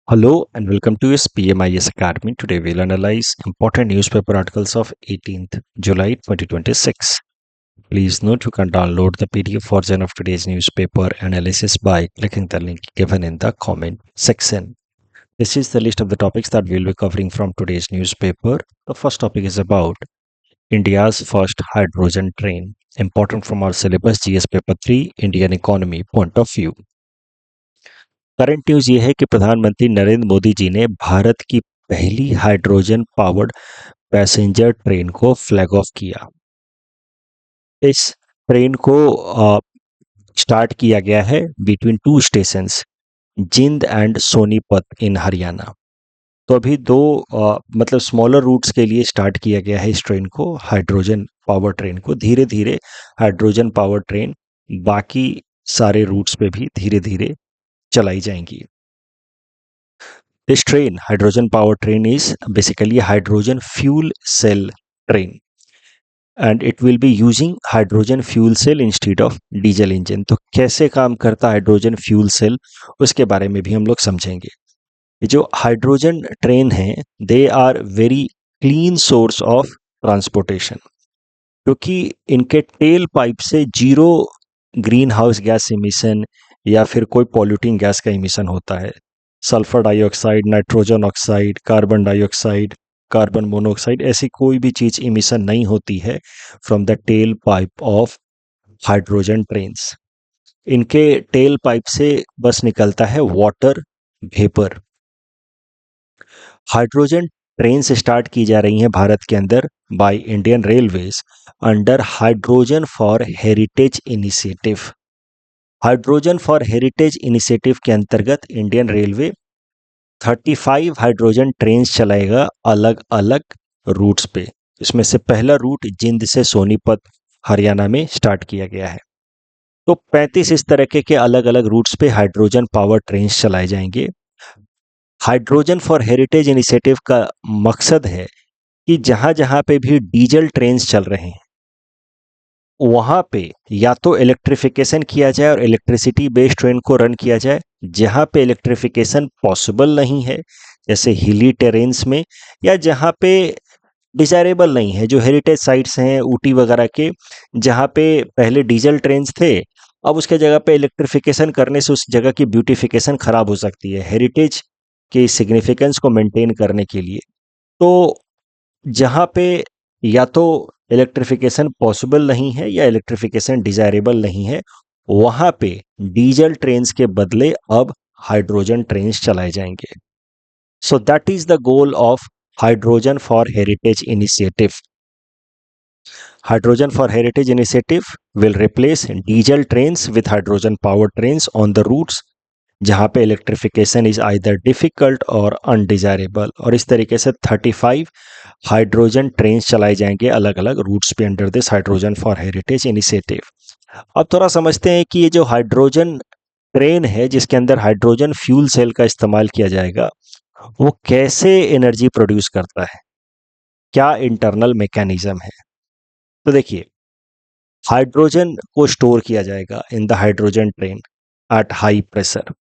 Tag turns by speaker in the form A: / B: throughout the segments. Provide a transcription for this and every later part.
A: Hello and welcome to PMIS Academy. Today we'll analyze important newspaper articles of 18th July 2026. Please note you can download the PDF version of today's newspaper analysis by clicking the link given in the comment section. This is the list of the topics that we'll be covering from today's newspaper. The first topic is about India's first hydrogen train. Important from our syllabus GS paper 3 Indian economy point of view. Current news ये है कि प्रधानमंत्री नरेंद्र मोदी जी ने भारत की पहली hydrogen powered passenger train को flag of किया। इस ट्रेन को स्टार्ट किया गया है between two stations Jind and Sonipat इन हरियाणा। तो अभी दो मतलब स्मॉलर रूट्स के लिए स्टार्ट किया गया है इस ट्रेन को, हाइड्रोजन पावर ट्रेन को। धीरे धीरे हाइड्रोजन पावर ट्रेन बाकी सारे रूट्स पे भी धीरे धीरे चलाई जाएंगी। This train, hydrogen power train, is basically a hydrogen fuel cell train and it will be using hydrogen fuel cell instead of diesel engine. तो कैसे काम करता हाइड्रोजन फ्यूल सेल उसके बारे में भी हम लोग समझेंगे। ये जो हाइड्रोजन ट्रेन है they are very clean source of transportation, क्योंकि इनके टेल पाइप से zero greenhouse gas emission या फिर कोई पॉल्यूटिंग गैस का इमिशन होता है। Sulphur dioxide, nitrogen oxide, carbon dioxide, carbon monoxide, ऐसी कोई भी चीज इमिशन नहीं होती है from the tail pipe of hydrogen trains. इनके टेल पाइप से बस निकलता है वाटर वेपर। हाइड्रोजन ट्रेन से स्टार्ट की जा रही हैं भारत के अंदर by Indian railways under hydrogen for heritage initiative. Hydrogen for heritage initiative के अंतर्गत इंडियन रेलवे 35 हाइड्रोजन ट्रेन चलाएगा अलग अलग रूट्स पे। इसमें से पहला रूट जिंद से सोनीपत हरियाणा में स्टार्ट किया गया है। तो 35 इस तरह के अलग अलग रूट्स पे हाइड्रोजन पावर ट्रेन चलाए जाएंगे। हाइड्रोजन फॉर हेरिटेज इनिशिएटिव का मकसद है कि जहां जहां पे भी डीजल ट्रेन चल रहे हैं वहां पे या तो इलेक्ट्रिफिकेशन किया जाए और इलेक्ट्रिसिटी बेस्ड ट्रेन को रन किया जाए। जहां पे इलेक्ट्रिफिकेशन पॉसिबल नहीं है जैसे हिली टेरेन्स में, या जहां पे डिजायरेबल नहीं है जो हेरिटेज साइट्स हैं ऊटी वगैरह के, जहां पे पहले डीजल ट्रेन थे अब उसके जगह पे इलेक्ट्रिफिकेशन करने से उस जगह की ब्यूटिफिकेशन खराब हो सकती है हेरिटेज के सिग्निफिकेंस को मेंटेन करने के लिए। तो जहां पे या तो इलेक्ट्रिफिकेशन पॉसिबल नहीं है या इलेक्ट्रिफिकेशन डिजायरेबल नहीं है वहां पे डीजल ट्रेन्स के बदले अब हाइड्रोजन ट्रेन्स चलाए जाएंगे। So that is the goal of hydrogen for heritage initiative. Hydrogen for heritage initiative will replace diesel trains with hydrogen power trains on the routes जहां पे इलेक्ट्रिफिकेशन इज आइदर डिफिकल्ट और undesirable. और इस तरीके से 35 hydrogen train चलाए जाएंगे अलग अलग रूट्स पे under this hydrogen for heritage initiative. अब थोड़ा समझते हैं कि ये जो हाइड्रोजन ट्रेन है जिसके अंदर हाइड्रोजन फ्यूल सेल का इस्तेमाल किया जाएगा वो कैसे एनर्जी प्रोड्यूस करता है, क्या इंटरनल मैकेनिज्म है। तो देखिए, हाइड्रोजन को स्टोर किया जाएगा in the hydrogen train at high pressure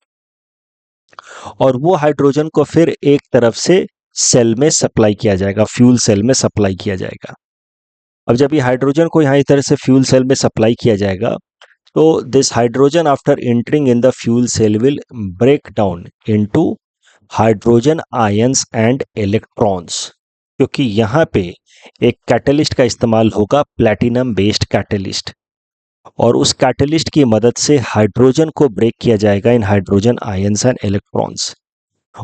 A: और वो हाइड्रोजन को फिर एक तरफ से सेल में सप्लाई किया जाएगा, फ्यूल सेल में सप्लाई किया जाएगा। अब जब ये हाइड्रोजन को यहाँ इस तरह से फ्यूल सेल में सप्लाई किया जाएगा तो this hydrogen after entering in the fuel cell will break down into hydrogen ions and electrons, क्योंकि यहाँ पे एक कैटलिस्ट का इस्तेमाल होगा, प्लैटिनम बेस्ड कैटलिस्ट, और उस कैटलिस्ट की मदद से हाइड्रोजन को ब्रेक किया जाएगा इन हाइड्रोजन आयंस एंड इलेक्ट्रॉन्स।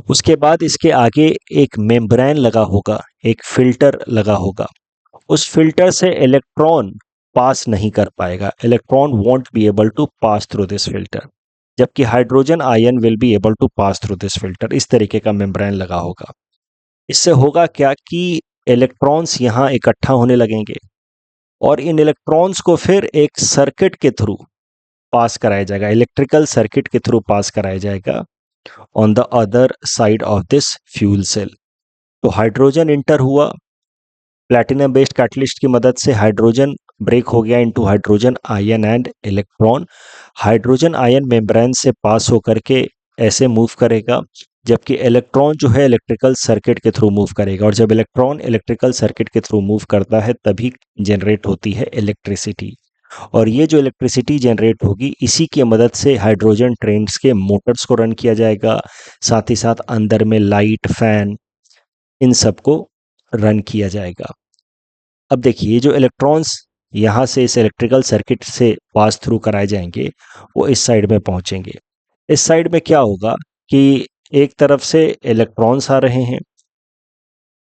A: उसके बाद इसके आगे एक मेम्ब्रेन लगा होगा, एक फिल्टर लगा होगा। उस फिल्टर से इलेक्ट्रॉन पास नहीं कर पाएगा, electron won't be able to pass through this filter, जबकि hydrogen ion will be able to pass through this filter. इस तरीके का मेम्ब्रेन लगा होगा। इससे होगा क्या कि इलेक्ट्रॉन्स यहाँ इकट्ठा होने लगेंगे और इन इलेक्ट्रॉन्स को फिर एक सर्किट के थ्रू पास कराया जाएगा, इलेक्ट्रिकल सर्किट के थ्रू पास कराया जाएगा on the other side of this fuel cell. तो हाइड्रोजन इंटर हुआ, प्लैटिनम बेस्ड कैटलिस्ट की मदद से हाइड्रोजन ब्रेक हो गया into hydrogen ion and electron. Hydrogen ion membrane से पास होकर के ऐसे मूव करेगा जबकि इलेक्ट्रॉन जो है इलेक्ट्रिकल सर्किट के थ्रू मूव करेगा, और जब इलेक्ट्रॉन इलेक्ट्रिकल सर्किट के थ्रू मूव करता है तभी जनरेट होती है इलेक्ट्रिसिटी। और ये जो इलेक्ट्रिसिटी जनरेट होगी इसी की मदद से हाइड्रोजन ट्रेन्स के मोटर्स को रन किया जाएगा, साथ ही साथ अंदर में लाइट, फैन, इन सब को रन किया जाएगा। अब देखिए, ये जो इलेक्ट्रॉन्स यहाँ से इस इलेक्ट्रिकल सर्किट से पास थ्रू कराए जाएंगे, वो इस साइड में पहुंचेंगे। इस साइड में क्या होगा कि एक तरफ से इलेक्ट्रॉन्स आ रहे हैं,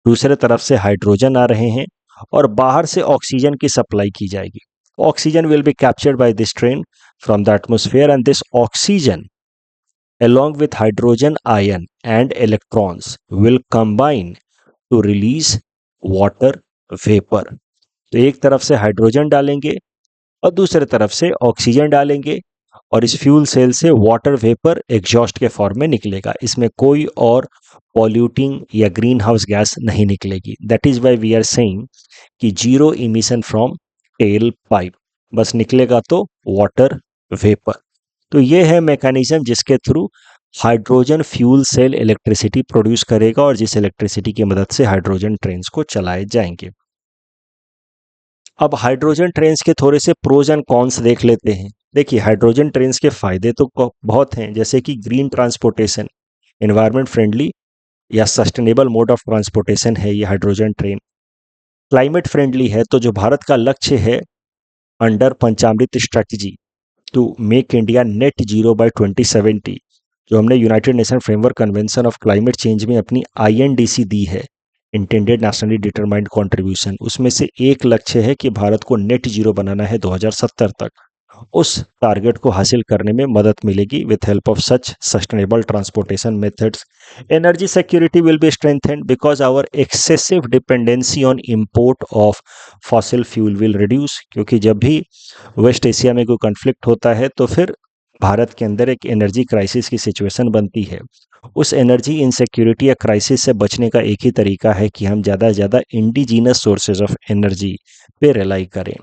A: दूसरे तरफ से हाइड्रोजन आ रहे हैं, और बाहर से ऑक्सीजन की सप्लाई की जाएगी। Oxygen will be captured by this train from the atmosphere, and this oxygen along with hydrogen ion and electrons will combine to release water vapor। तो एक तरफ से हाइड्रोजन डालेंगे और दूसरे तरफ से ऑक्सीजन डालेंगे, और इस फ्यूल सेल से वाटर वेपर एग्जॉस्ट के फॉर्म में निकलेगा। इसमें कोई और पॉल्यूटिंग या ग्रीन हाउस गैस नहीं निकलेगी। That is why we are saying कि zero emission from tail pipe, बस निकलेगा तो वाटर वेपर। तो ये है मैकेनिज्म जिसके through hydrogen fuel cell electricity produce करेगा, और जिस इलेक्ट्रिसिटी की मदद से हाइड्रोजन ट्रेन्स को चलाए जाएंगे। अब हाइड्रोजन ट्रेन्स के थोड़े से प्रोज एंड कॉन्स देख लेते हैं। देखिए, हाइड्रोजन ट्रेन्स के फायदे तो बहुत हैं, जैसे कि ग्रीन ट्रांसपोर्टेशन, एनवायरमेंट फ्रेंडली या सस्टेनेबल मोड ऑफ ट्रांसपोर्टेशन है ये हाइड्रोजन ट्रेन। क्लाइमेट फ्रेंडली है, तो जो भारत का लक्ष्य है under Panchamrit strategy to make India net zero by 2070, जो हमने United Nation Framework Convention of Climate Change में अपनी आईएनडीसी दी है, इंटेंडेड नेशनली डिटरमाइंड कंट्रीब्यूशन, उसमें से एक लक्ष्य है कि भारत को नेट जीरो बनाना है 2070 तक। उस टारगेट को हासिल करने में मदद मिलेगी with help of such sustainable transportation methods. Energy security will be strengthened because our excessive dependency on import of fossil fuel will reduce, क्योंकि जब भी वेस्ट एशिया में कोई कॉन्फ्लिक्ट होता है तो फिर भारत के अंदर एक एनर्जी क्राइसिस की सिचुएशन बनती है। उस एनर्जी इनसिक्योरिटी या क्राइसिस से बचने का एक ही तरीका है कि हम ज़्यादा से ज़्यादा इंडिजीनस सोर्सेज ऑफ एनर्जी पे रिलाई करें,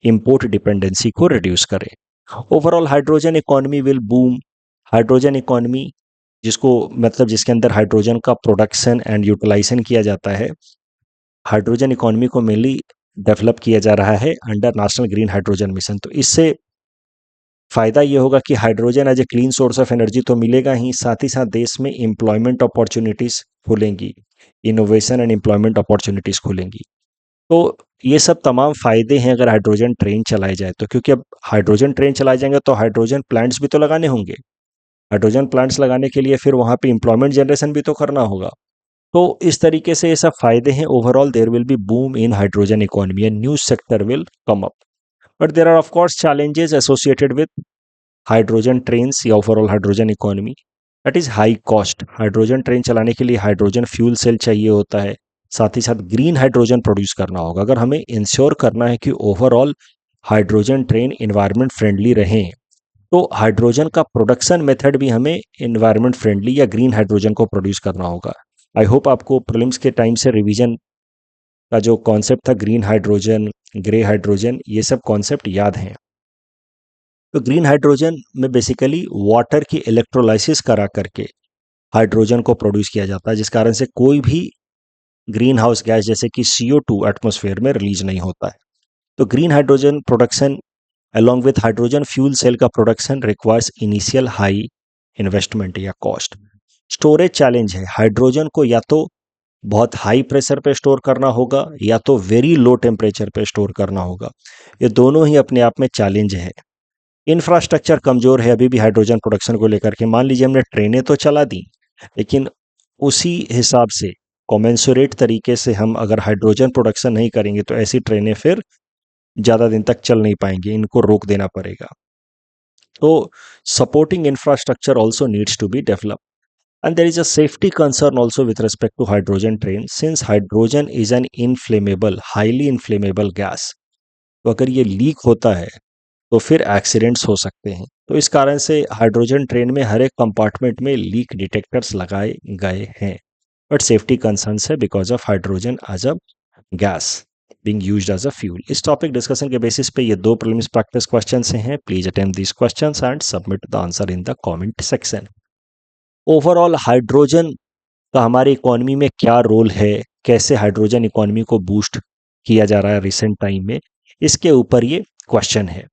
A: इंपोर्ट डिपेंडेंसी को रिड्यूस करें। Overall hydrogen economy will boom. Hydrogen economy, जिसको मतलब जिसके अंदर हाइड्रोजन का प्रोडक्शन एंड यूटिलाइजेशन किया जाता है, हाइड्रोजन इकोनॉमी को मेनली डेवलप किया जा रहा है under national green hydrogen mission. तो इससे फायदा ये होगा कि hydrogen as a clean source of energy तो मिलेगा ही, साथ ही साथ देश में एम्प्लॉयमेंट अपॉर्चुनिटीज खुलेंगी, इनोवेशन एंड एम्प्लॉयमेंट अपॉर्चुनिटीज खुलेंगी। तो ये सब तमाम फायदे हैं अगर हाइड्रोजन ट्रेन चलाए जाए तो, क्योंकि अब हाइड्रोजन ट्रेन चलाए जाएंगे तो हाइड्रोजन प्लांट्स भी तो लगाने होंगे। हाइड्रोजन प्लांट्स लगाने के लिए फिर वहां पे एम्प्लॉयमेंट जनरेशन भी तो करना होगा। तो इस तरीके से ये सब फायदे हैं। Overall there will be boom in hydrogen economy and new sector will come up. But there are of course challenges associated with hydrogen trains या overall hydrogen economy. That is high cost. Hydrogen train चलाने के लिए hydrogen fuel cell चाहिए होता है, साथ ही साथ ग्रीन हाइड्रोजन प्रोड्यूस करना होगा। अगर हमें इंश्योर करना है कि overall hydrogen train environment friendly रहें, तो हाइड्रोजन का प्रोडक्शन मेथड भी हमें इन्वायरमेंट फ्रेंडली या ग्रीन हाइड्रोजन को प्रोड्यूस करना होगा। आई होप आपको प्रीलिम्स के टाइम से रिवीजन का जो कॉन्सेप्ट था, ग्रीन हाइड्रोजन, ग्रे हाइड्रोजन, ये सब कॉन्सेप्ट याद हैं। तो ग्रीन हाइड्रोजन में बेसिकली वाटर की इलेक्ट्रोलाइसिस करा करके हाइड्रोजन को प्रोड्यूस किया जाता है, जिस कारण से कोई भी ग्रीन हाउस गैस जैसे कि CO2 एटमॉस्फेयर में रिलीज नहीं होता है। तो green hydrogen production along with hydrogen fuel cell का production requires initial high investment या कॉस्ट। स्टोरेज चैलेंज है, हाइड्रोजन को या तो बहुत हाई प्रेशर पे स्टोर करना होगा या तो वेरी लो टेम्परेचर पे स्टोर करना होगा। ये दोनों ही अपने आप में चैलेंज है। इंफ्रास्ट्रक्चर कमजोर है अभी भी हाइड्रोजन प्रोडक्शन को लेकर के। मान लीजिए हमने ट्रेनें तो चला दी, लेकिन उसी हिसाब से कॉमेंसुरेट तरीके से हम अगर हाइड्रोजन प्रोडक्शन नहीं करेंगे तो ऐसी ट्रेनें फिर ज़्यादा दिन तक चल नहीं पाएंगी, इनको रोक देना पड़ेगा। तो supporting infrastructure also needs to be develop, and there is a safety concern also with respect to hydrogen train, since hydrogen is an inflammable, highly inflammable gas. तो अगर ये लीक होता है तो फिर एक्सीडेंट्स हो सकते हैं। तो इस कारण से हाइड्रोजन ट्रेन में हर एक कंपार्टमेंट में लीक डिटेक्टर्स लगाए गए हैं। बट सेफ्टी कंसर्न्स है because of hydrogen as a gas being used as a fuel। इस टॉपिक डिस्कशन के बेसिस पे ये दो प्रीलिम्स प्रैक्टिस क्वेश्चन हैं। Please attempt these questions and submit the answer in the comment section. Overall hydrogen का हमारी economy में क्या रोल है, कैसे हाइड्रोजन इकोनॉमी को बूस्ट किया जा रहा है रिसेंट टाइम में, इसके ऊपर ये क्वेश्चन है।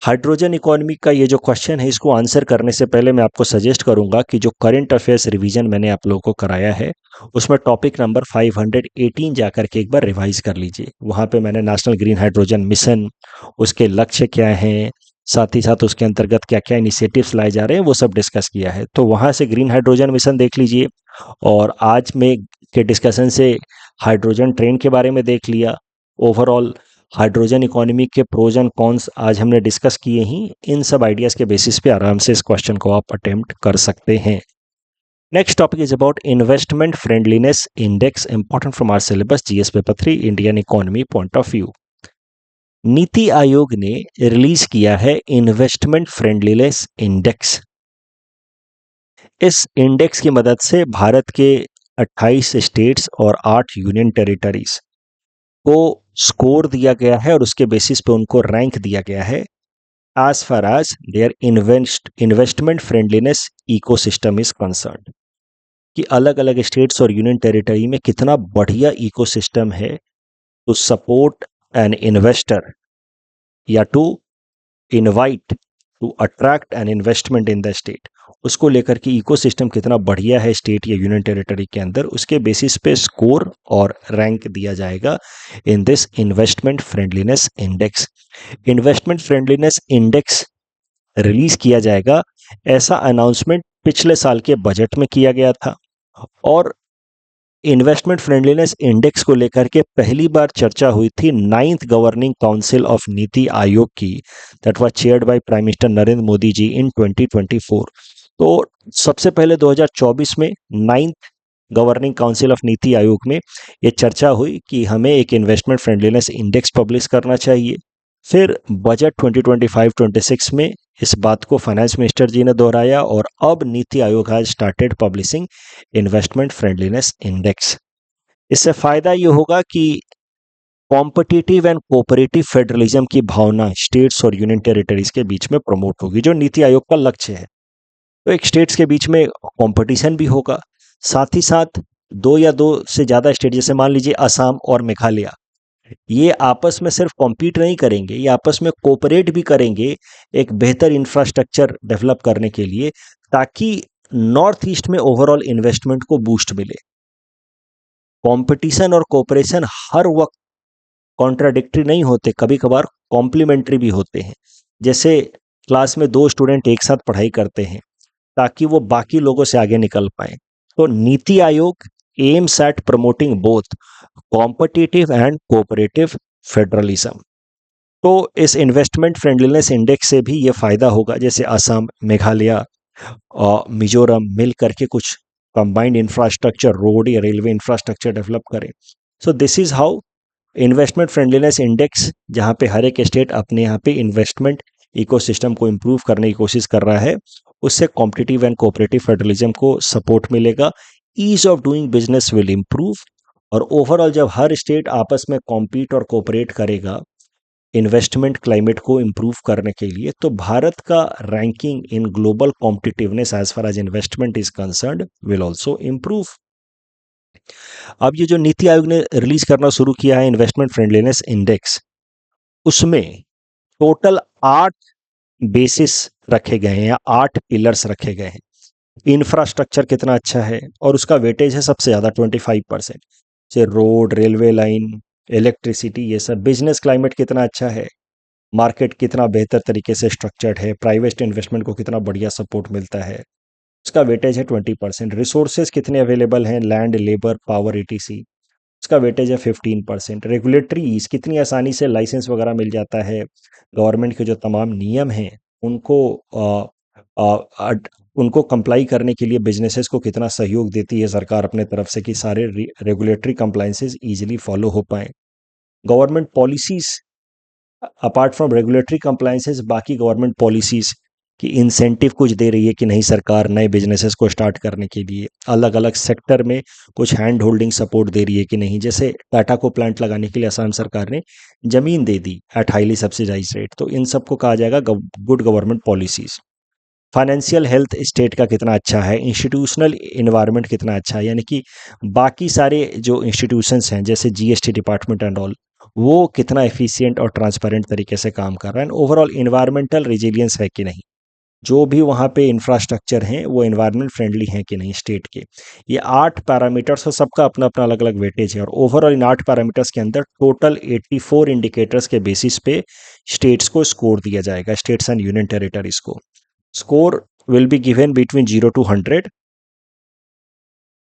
A: हाइड्रोजन इकोनॉमी का ये जो क्वेश्चन है, इसको आंसर करने से पहले मैं आपको सजेस्ट करूंगा कि जो करंट अफेयर्स रिवीजन मैंने आप लोगों को कराया है, उसमें टॉपिक नंबर 518 जाकर के एक बार रिवाइज कर लीजिए। वहाँ पे मैंने नेशनल ग्रीन हाइड्रोजन मिशन, उसके लक्ष्य क्या हैं, साथ ही साथ उसके अंतर्गत क्या क्या इनिशिएटिव्स लाए जा रहे हैं, वो सब डिस्कस किया है। तो वहाँ से ग्रीन हाइड्रोजन मिशन देख लीजिए, और आज में के डिस्कशन से हाइड्रोजन ट्रेन के बारे में देख लिया। ओवरऑल हाइड्रोजन इकोनॉमी के प्रोज एंड कॉन्स आज हमने डिस्कस किए ही। इन सब आइडियाज के बेसिस पे आराम से इस क्वेश्चन को आप अटेम्प्ट कर सकते हैं। Next topic is about investment friendliness index, important from our syllabus GS paper 3 Indian economy point of view. NITI Aayog ने रिलीज किया है इन्वेस्टमेंट फ्रेंडलीनेस इंडेक्स। इस इंडेक्स की मदद से भारत के 28 स्टेट्स और 8 यूनियन टेरिटरीज को स्कोर दिया गया है और उसके बेसिस पे उनको रैंक दिया गया है as far as their investment friendliness ecosystem is concern, कि अलग अलग स्टेट्स और यूनियन टेरिटरी में कितना बढ़िया इकोसिस्टम है टू सपोर्ट एन इन्वेस्टर या to invite to attract an investment in the state. उसको लेकर के इकोसिस्टम कितना बढ़िया है स्टेट या यूनियन टेरिटरी के अंदर, उसके बेसिस पे स्कोर और रैंक दिया जाएगा in this investment friendliness index. Investment friendliness index release किया जाएगा, ऐसा अनाउंसमेंट पिछले साल के बजट में किया गया था। और इन्वेस्टमेंट फ्रेंडलीनेस इंडेक्स को लेकर के पहली बार चर्चा हुई थी 9th governing council of NITI Aayog की, that was chaired by prime minister Narendra Modi ji in 2024। तो सबसे पहले 2024 में 9th governing council of NITI आयोग में ये चर्चा हुई कि हमें एक इन्वेस्टमेंट फ्रेंडलीनेस इंडेक्स पब्लिश करना चाहिए। फिर बजट 2025-26 में इस बात को फाइनेंस मिनिस्टर जी ने दोहराया, और अब NITI Aayog has started publishing investment friendliness index. इससे फायदा ये होगा कि कॉम्पिटिटिव एंड कोऑपरेटिव फेडरलिज्म की भावना स्टेट्स और यूनियन टेरिटरीज के बीच में प्रमोट होगी, जो नीति आयोग का लक्ष्य है। तो एक स्टेट्स के बीच में कंपटीशन भी होगा, साथ ही साथ दो या दो से ज़्यादा स्टेट, जैसे मान लीजिए असम और मेघालय, ये आपस में सिर्फ कॉम्पीट नहीं करेंगे, ये आपस में कोऑपरेट भी करेंगे एक बेहतर इंफ्रास्ट्रक्चर डेवलप करने के लिए, ताकि नॉर्थ ईस्ट में ओवरऑल इन्वेस्टमेंट को बूस्ट मिले। कंपटीशन और कोऑपरेशन हर वक्त कॉन्ट्राडिक्टरी नहीं होते, कभी कभार कॉम्प्लीमेंट्री भी होते हैं। जैसे क्लास में दो स्टूडेंट एक साथ पढ़ाई करते हैं ताकि वो बाकी लोगों से आगे निकल पाए। तो NITI Aayog aims at promoting both competitive and cooperative federalism. तो इस इन्वेस्टमेंट फ्रेंडलीनेस इंडेक्स से भी ये फायदा होगा, जैसे असम, मेघालय और मिजोरम मिल करके कुछ कंबाइंड इंफ्रास्ट्रक्चर, रोड या रेलवे इंफ्रास्ट्रक्चर डेवलप करें। So this is how investment friendliness index, जहाँ पे हर एक स्टेट अपने यहाँ पे इन्वेस्टमेंट इकोसिस्टम को इम्प्रूव करने की कोशिश कर रहा है, उससे कॉम्पिटिटिव एंड कोऑपरेटिव फेडरलिज्म को सपोर्ट मिलेगा, ease of doing business will improve, और ओवरऑल जब हर स्टेट आपस में कॉम्पीट और कोऑपरेट करेगा इन्वेस्टमेंट क्लाइमेट को इम्प्रूव करने के लिए, तो भारत का ranking in global competitiveness as far as investment is concerned will also improve. अब ये जो नीति आयोग ने रिलीज करना शुरू किया है इन्वेस्टमेंट फ्रेंडलीनेस इंडेक्स, उसमें टोटल 8 बेसिस रखे गए हैं या 8 पिलर्स रखे गए हैं। इंफ्रास्ट्रक्चर कितना अच्छा है, और उसका वेटेज है सबसे ज़्यादा 25%, जैसे रोड, रेलवे लाइन, इलेक्ट्रिसिटी, ये सब। बिजनेस क्लाइमेट कितना अच्छा है, मार्केट कितना बेहतर तरीके से स्ट्रक्चर्ड है, प्राइवेट इन्वेस्टमेंट को कितना बढ़िया सपोर्ट मिलता है, उसका वेटेज है 20%। रिसोर्सेज कितने अवेलेबल हैं, लैंड, लेबर, पावर, ETC, उसका वेटेज है 15%। रेगुलेटरीज कितनी आसानी से लाइसेंस वगैरह मिल जाता है, गवर्नमेंट के जो तमाम नियम हैं उनको उनको कंप्लाई करने के लिए बिजनेसेस को कितना सहयोग देती है सरकार अपने तरफ से, कि सारे रेगुलेटरी कंप्लाइंसेस इजीली फॉलो हो पाएँ। Government policies apart from regulatory compliances, बाकी गवर्नमेंट पॉलिसीज की इंसेंटिव कुछ दे रही है कि नहीं सरकार नए बिजनेसेस को स्टार्ट करने के लिए, अलग अलग सेक्टर में कुछ हैंड होल्डिंग सपोर्ट दे रही है कि नहीं। जैसे टाटा को प्लांट लगाने के लिए असम सरकार ने ज़मीन दे दी एट हाईली सब्सिडाइज रेट, तो इन सबको कहा जाएगा good government policies. Financial health state का कितना अच्छा है, इंस्टीट्यूशनल इन्वायरमेंट कितना अच्छा है, यानी कि बाकी सारे जो इंस्टीट्यूशंस हैं जैसे जीएसटी डिपार्टमेंट एंड ऑल, वो कितना एफिशिएंट और ट्रांसपेरेंट तरीके से काम कर रहा है, ओवरऑल इन्वायरमेंटल रेजिलियंस है कि नहीं, जो भी वहाँ पे इंफ्रास्ट्रक्चर हैं वो एनवायरनमेंट फ्रेंडली हैं कि नहीं स्टेट के। ये 8 पैरामीटर्स और सबका अपना अपना अलग अलग वेटेज है, और ओवरऑल इन 8 पैरामीटर्स के अंदर टोटल 84 इंडिकेटर्स के बेसिस पे स्टेट्स को स्कोर दिया जाएगा, स्टेट्स एंड यूनियन टेरिटरीज को। Score will be given between 0 to 100।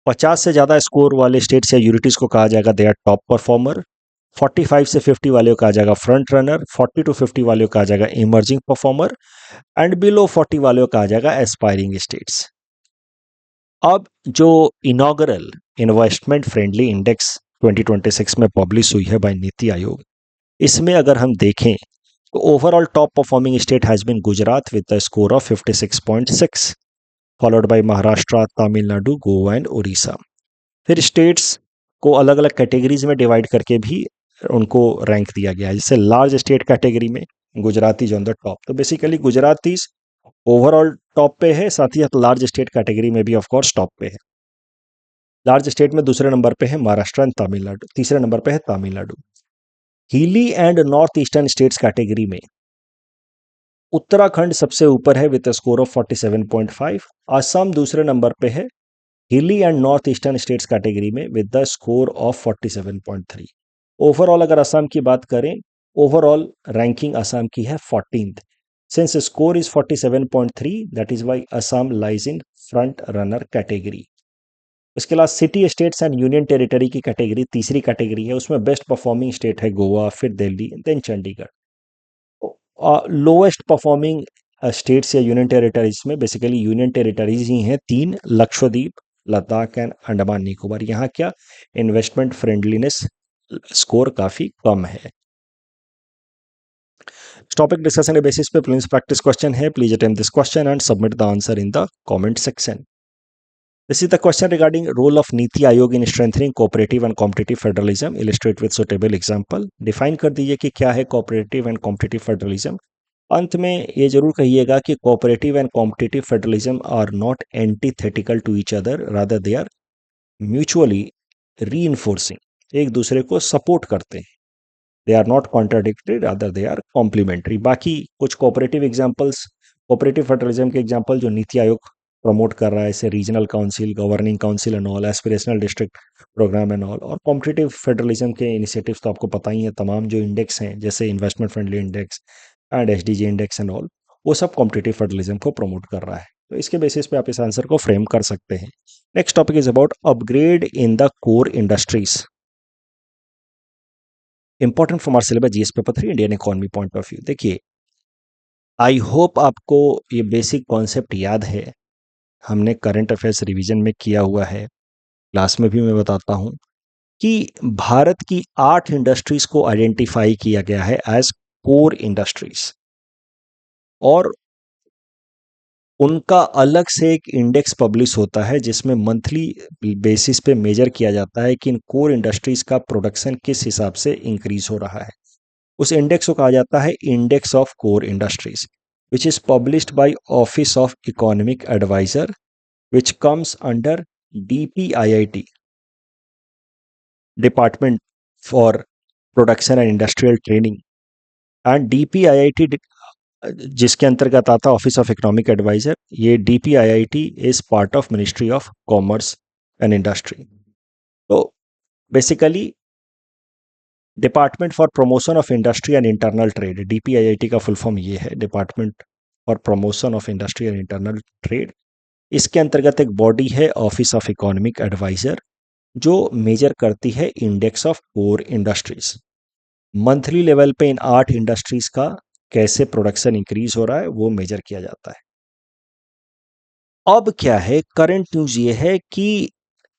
A: 50 से ज़्यादा स्कोर वाले स्टेट्स या यूनिटीज़ को कहा जाएगा दे आर टॉप परफॉर्मर। 45 से 50 वाले को कहा जाएगा फ्रंट रनर। 40 to 50 वाले को कहा जाएगा इमर्जिंग परफॉर्मर, एंड बिलो 40 वाले को कहा जाएगा एस्पायरिंग स्टेट्स। अब जो इनॉग्रल इन्वेस्टमेंट फ्रेंडली इंडेक्स 2026 में पब्लिश हुई है बाय नीति आयोग, इसमें अगर हम देखें तो overall top performing state has been Gujarat with the score of 56.6, followed by Maharashtra, Tamil Nadu, Goa and Orissa. फिर स्टेट्स को अलग अलग कैटेगरीज में डिवाइड करके भी उनको रैंक दिया गया है, जैसे लार्ज स्टेट कैटेगरी में Gujarat is on the top. तो basically Gujarat is overall top पे है, साथ ही साथ लार्ज स्टेट कैटेगरी में भी ऑफ कोर्स टॉप पे है। लार्ज स्टेट में दूसरे नंबर पे है महाराष्ट्र एंड तमिलनाडु, तीसरे नंबर पे है तमिलनाडु। हिली and north eastern states category में उत्तराखंड सबसे ऊपर है विद स्कोर ऑफ 47.5। असम दूसरे नंबर पे है hilly and north eastern states category में with the score of 47.3। Overall अगर असम की बात करें, ओवरऑल रैंकिंग असम की है 14th। Since score is 47.3, that is why Assam lies in front runner category. उसके अलावा city states and union territory की कैटेगरी तीसरी कैटेगरी है, उसमें बेस्ट परफॉर्मिंग स्टेट है गोवा, फिर Delhi, then Chandigarh. Lowest performing states या यूनियन टेरिटरीज में बेसिकली यूनियन टेरिटरीज ही हैं 3, लक्षद्वीप, लद्दाख एंड अंडमान निकोबार। यहाँ क्या इन्वेस्टमेंट फ्रेंडलीनेस स्कोर काफी कम है। टॉपिक डिस्कशन के बेसिस पे प्लीज प्रैक्टिस क्वेश्चन है, please attempt this question and submit the answer in the comment section. This is the question regarding role of NITI Aayog in strengthening cooperative and competitive federalism. Illustrate with suitable example. Define कर दीजिए कि क्या है cooperative and competitive federalism. अंत में ये जरूर कहिएगा कि cooperative and competitive federalism are not antithetical to each other, rather they are mutually reinforcing. एक दूसरे को सपोर्ट करते हैं। They are not contradictory, rather they are complementary. बाकी कुछ cooperative examples, cooperative federalism के example जो नीति आयोग प्रमोट कर रहा है, जैसे regional council, governing council and all, aspirational district programme and all. और कॉम्पिटिटिव फेडरलिज्म के इनिशिएटिव्स तो आपको पता ही है, तमाम जो इंडेक्स हैं जैसे investment friendly index and SDG index and all, वो सब कॉम्पिटिटिव फेडरलिज्म को प्रमोट कर रहा है। तो इसके बेसिस पे आप इस आंसर को फ्रेम कर सकते हैं। Next topic is about upgrade in the core industries. Important for our syllabus GS paper 3 Indian economy point of view. देखिए, आई होप आपको ये बेसिक कॉन्सेप्ट याद है, हमने करंट अफेयर्स रिवीजन में किया हुआ है, क्लास में भी मैं बताता हूं कि भारत की 8 इंडस्ट्रीज को आइडेंटिफाई किया गया है एज कोर इंडस्ट्रीज, और उनका अलग से एक इंडेक्स पब्लिश होता है जिसमें मंथली बेसिस पे मेजर किया जाता है कि इन कोर इंडस्ट्रीज का प्रोडक्शन किस हिसाब से इंक्रीज हो रहा है। उस इंडेक्स को कहा जाता है index of core industries, which is published by office of economic adviser, which comes under DPIIT, Department for Production and Industrial Training, and DPIIT जिसके अंतर्गत आता ऑफिस ऑफ इकोनॉमिक एडवाइजर, ये DPIIT is part of ministry of commerce and industry. तो basically department for promotion of industry and internal trade, DPIIT का full form ये है, department for promotion of industry and internal trade. इसके अंतर्गत एक body है office of economic adviser, जो measure करती है index of core industries. Monthly level पे इन 8 इंडस्ट्रीज का कैसे प्रोडक्शन इंक्रीज हो रहा है वो मेजर किया जाता है। अब क्या है, करंट न्यूज ये है कि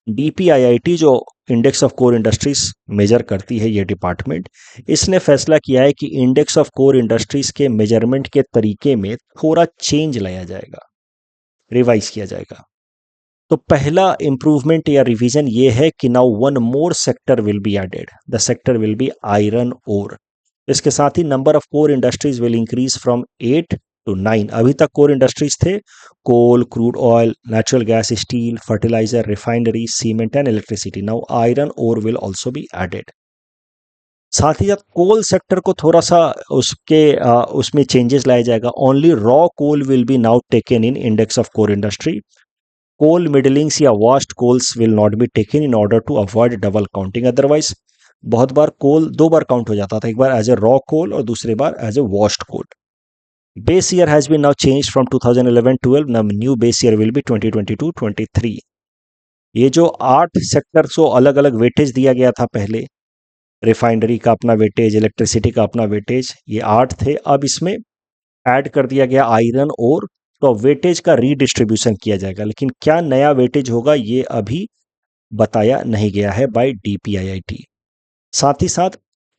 A: DPIIT जो index of core industries measure करती है, ये डिपार्टमेंट, इसने फैसला किया है कि इंडेक्स ऑफ कोर इंडस्ट्रीज के मेजरमेंट के तरीके में थोड़ा चेंज लाया जाएगा, रिवाइज किया जाएगा। तो पहला इंप्रूवमेंट या रिवीजन ये है कि now one more sector will be added, the sector will be iron ore. इसके साथ ही number of core industries will increase from 8 to 9. अभी तक कोर इंडस्ट्रीज थे coal, crude oil, natural gas, steel, fertiliser, refinery, cement and electricity. Now iron ore will also be added. साथ ही साथ coal sector को थोड़ा सा उसमें चेंजेस लाया जाएगा. Only raw coal will be now taken in index of core industry. Coal middlings या waste coals will not be taken in order to avoid double counting. Otherwise बहुत बार कोल दो बार काउंट हो जाता था, एक बार एज ए रॉ कोल और दूसरी बार as a washed coal. Base year has been now change from 2011-12. Now new base year will be 2022-23. ये जो 8 सेक्टर को अलग अलग वेटेज दिया गया था पहले, रिफाइनरी का अपना वेटेज, इलेक्ट्रिसिटी का अपना वेटेज, ये 8 थे. अब इसमें ऐड कर दिया गया आयरन और, तो वेटेज का रीडिस्ट्रीब्यूशन किया जाएगा. लेकिन क्या नया वेटेज होगा ये अभी बताया नहीं गया है बाय डीपीआईआईटी. साथ ही साथ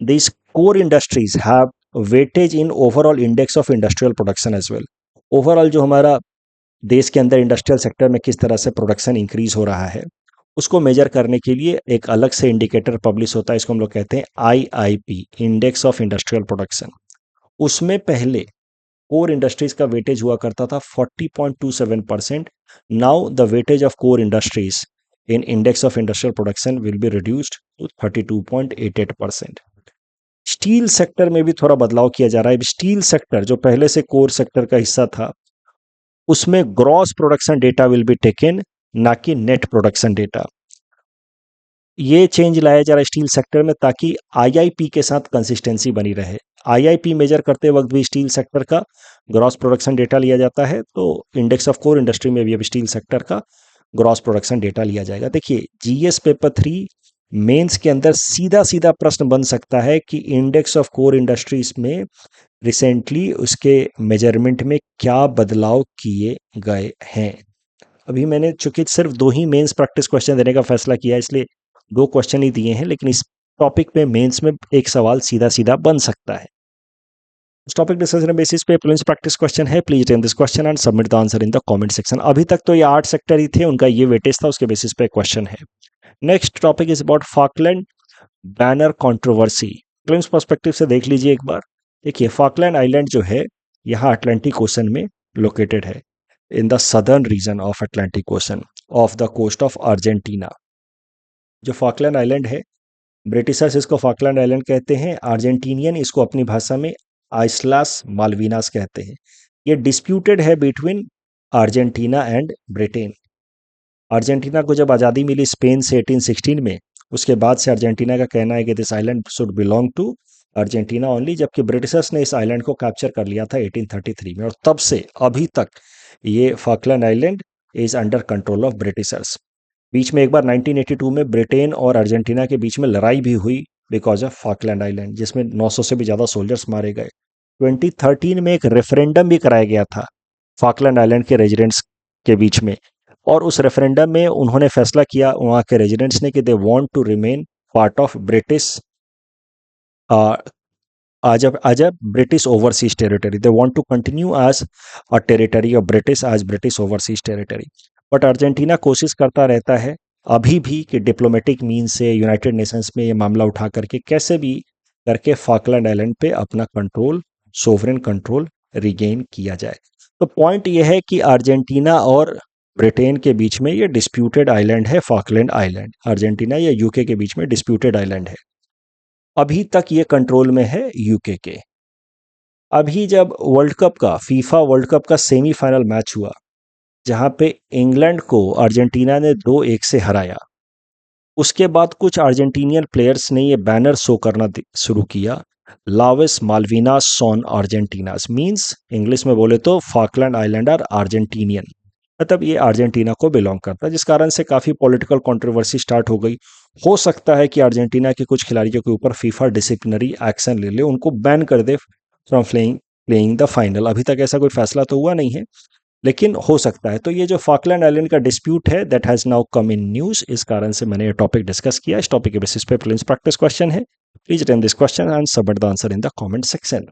A: this core industries have weightage in overall index of industrial production as well. Overall जो हमारा देश के अंदर इंडस्ट्रियल सेक्टर में किस तरह से प्रोडक्शन इंक्रीज हो रहा है उसको मेजर करने के लिए एक अलग से इंडिकेटर पब्लिश होता है. इसको हम लोग कहते हैं IIP, index of industrial production. उसमें पहले कोर इंडस्ट्रीज का वेटेज हुआ करता था 40.27%. Now the weightage of core industries in index of industrial production will be reduced to 32.88%. Steel sector में भी थोड़ा बदलाव किया जा रहा है. स्टील सेक्टर जो पहले से कोर सेक्टर का हिस्सा था उसमें gross production data will be taken, ना कि नेट प्रोडक्शन डेटा. ये चेंज लाया जा रहा है स्टील सेक्टर में ताकि आईआईपी के साथ कंसिस्टेंसी बनी रहे. आईआईपी मेजर करते वक्त भी स्टील सेक्टर का ग्रॉस प्रोडक्शन डेटा लिया जाता है, तो इंडेक्स ऑफ कोर इंडस्ट्री में भी अब स्टील सेक्टर का ग्रॉस प्रोडक्शन डेटा लिया जाएगा. देखिए जीएस पेपर 3 मेंस के अंदर सीधा सीधा प्रश्न बन सकता है कि इंडेक्स ऑफ कोर इंडस्ट्रीज में रिसेंटली उसके मेजरमेंट में क्या बदलाव किए गए हैं. अभी मैंने चूंकि सिर्फ 2 ही मेंस प्रैक्टिस क्वेश्चन देने का फैसला किया है इसलिए 2 क्वेश्चन ही दिए हैं, लेकिन इस टॉपिक पे मेंस में एक सवाल सीधा सीधा बन सकता है. इस टॉपिक डिस्कशन बेसिस पे प्रीलिम्स प्रैक्टिस क्वेश्चन है. Please attempt this question and submit the answer in the comment section. अभी तक तो ये 8 सेक्टर ही थे, उनका ये वेटेज था, उसके बेसिस पे क्वेश्चन है. Next topic is about Falkland banner controversy. Prelims perspective से देख लीजिए एक बार. देखिए फॉकलैंड आइलैंड जो है यहाँ अटलांटिक ओशन में लोकेटेड है, in the southern region of Atlantic ocean off the coast of Argentina. जो फॉकलैंड आइलैंड है, ब्रिटिशर्स इसको फॉकलैंड आइलैंड कहते हैं, अर्जेंटीनियन इसको अपनी भाषा में आइस्लास मालविनास कहते हैं. ये डिस्प्यूटेड है between Argentina and Britain. Argentina को जब आज़ादी मिली स्पेन से 1816 में, उसके बाद से अर्जेंटीना का कहना है कि this island should belong to Argentina only, जबकि ब्रिटिशर्स ने इस आइलैंड को कैप्चर कर लिया था 1833 में, और तब से अभी तक ये Falkland island is under control of Britishers. बीच में एक बार 1982 में ब्रिटेन और अर्जेंटीना के बीच में लड़ाई भी हुई बिकॉज ऑफ फॉकलैंड आइलैंड, जिसमें 900 से भी ज़्यादा सोल्जर्स मारे गए. 2013 में एक रेफरेंडम भी कराया गया था फॉकलैंड आइलैंड के रेजिडेंट्स के बीच में, और उस रेफरेंडम में उन्होंने फैसला किया वहाँ के रेजिडेंट्स ने कि they want to remain part of British as a British overseas territory. They want to continue as a territory of British as British overseas territory. But Argentina कोशिश करता रहता है अभी भी कि डिप्लोमेटिक मीन से यूनाइटेड नेशंस में ये मामला उठा करके कैसे भी करके फॉकलैंड आइलैंड पे अपना कंट्रोल, सोवरेन कंट्रोल रिगेन किया जाए. तो पॉइंट ये है कि अर्जेंटीना और ब्रिटेन के बीच में ये डिस्प्यूटेड आइलैंड है फॉकलैंड आइलैंड. अर्जेंटीना या यूके के बीच में डिस्प्यूटेड आइलैंड है. अभी तक ये कंट्रोल में है यूके के. अभी जब वर्ल्ड कप का फीफा वर्ल्ड कप का सेमीफाइनल मैच हुआ जहां पे इंग्लैंड को अर्जेंटीना ने 2-1 से हराया, उसके बाद कुछ अर्जेंटीनियन प्लेयर्स ने ये बैनर शो करना शुरू किया, लावेस मालविनास सॉन अर्जेंटीनास, मींस इंग्लिश में बोले तो फॉकलैंड आइलैंडर अर्जेंटीनियन, मतलब ये अर्जेंटीना को बिलोंग करता है, जिस कारण से काफ़ी पॉलिटिकल कंट्रोवर्सी स्टार्ट हो गई. हो सकता है कि अर्जेंटीना के कुछ खिलाड़ियों के ऊपर फीफा डिसिप्लिनरी एक्शन ले ले, उनको बैन कर they from playing the final. अभी तक ऐसा कोई फैसला तो हुआ नहीं है, लेकिन हो सकता है. तो ये जो फॉकलैंड आइलैंड का डिस्प्यूट है that has now come in news, इस कारण से मैंने ये टॉपिक डिस्कस किया. इस टॉपिक के बेसिस पे प्रीलिम्स प्रैक्टिस क्वेश्चन है. Please attempt this question and submit the answer in the comment section.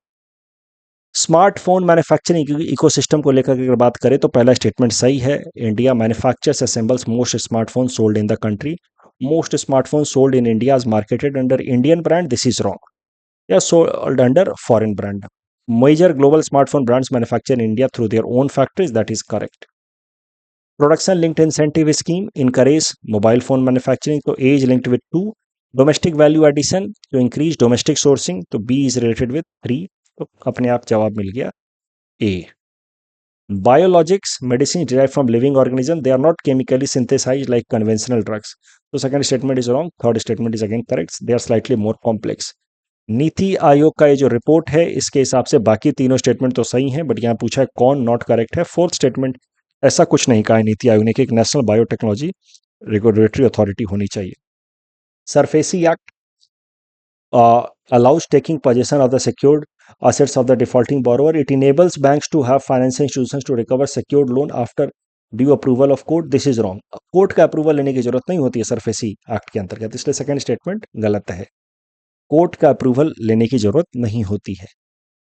A: Smartphone manufacturing ecosystem को लेकर अगर बात करें तो पहला स्टेटमेंट सही है. India manufactures assembles most smartphone sold in the country. Most smartphone sold in India is marketed under Indian brand. This is wrong. या sold under foreign brand. Major global smartphone brands manufacture in India through their own factories. That is correct. Production linked incentive scheme encourage mobile phone manufacturing. So A is linked with 2. Domestic value addition to increase domestic sourcing. तो B is related with 3. तो अपने आप जवाब मिल गया A. Biologics, medicine derived from living organism, they are not chemically synthesized like conventional drugs. So second statement is wrong. Third statement is again correct. They are slightly more complex. NITI Aayog का ये जो report है इसके हिसाब से बाकी तीनों statement तो सही हैं, बट यहाँ पूछा है कौन नॉट करेक्ट है. फोर्थ स्टेटमेंट ऐसा कुछ नहीं कहा है नीति आयोग ने कि एक नेशनल बायोटेक्नोलॉजी रेगुलेटरी अथॉरिटी होनी चाहिए. SARFAESI act allows taking possession of the secured assets of the defaulting borrower. It enables banks to have financial institutions to recover secured loan after due approval of court. This is wrong. Court का approval लेने की जरूरत नहीं होती है SARFAESI act के अंतर्गत, इसलिए सेकंड स्टेटमेंट गलत है. कोर्ट का अप्रूवल लेने की जरूरत नहीं होती है.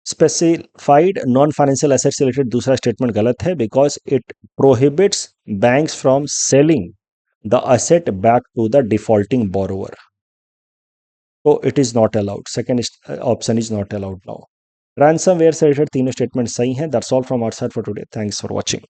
A: स्पेसिफाइड नॉन फाइनेंशियल एसेट से रिलेटेड दूसरा स्टेटमेंट गलत है because it prohibits banks from selling the asset back to the defaulting borrower. So it is not allowed. Second option is not allowed now. Ransomware से related तीनों statement सही हैं. That's all from our side for today. Thanks for watching.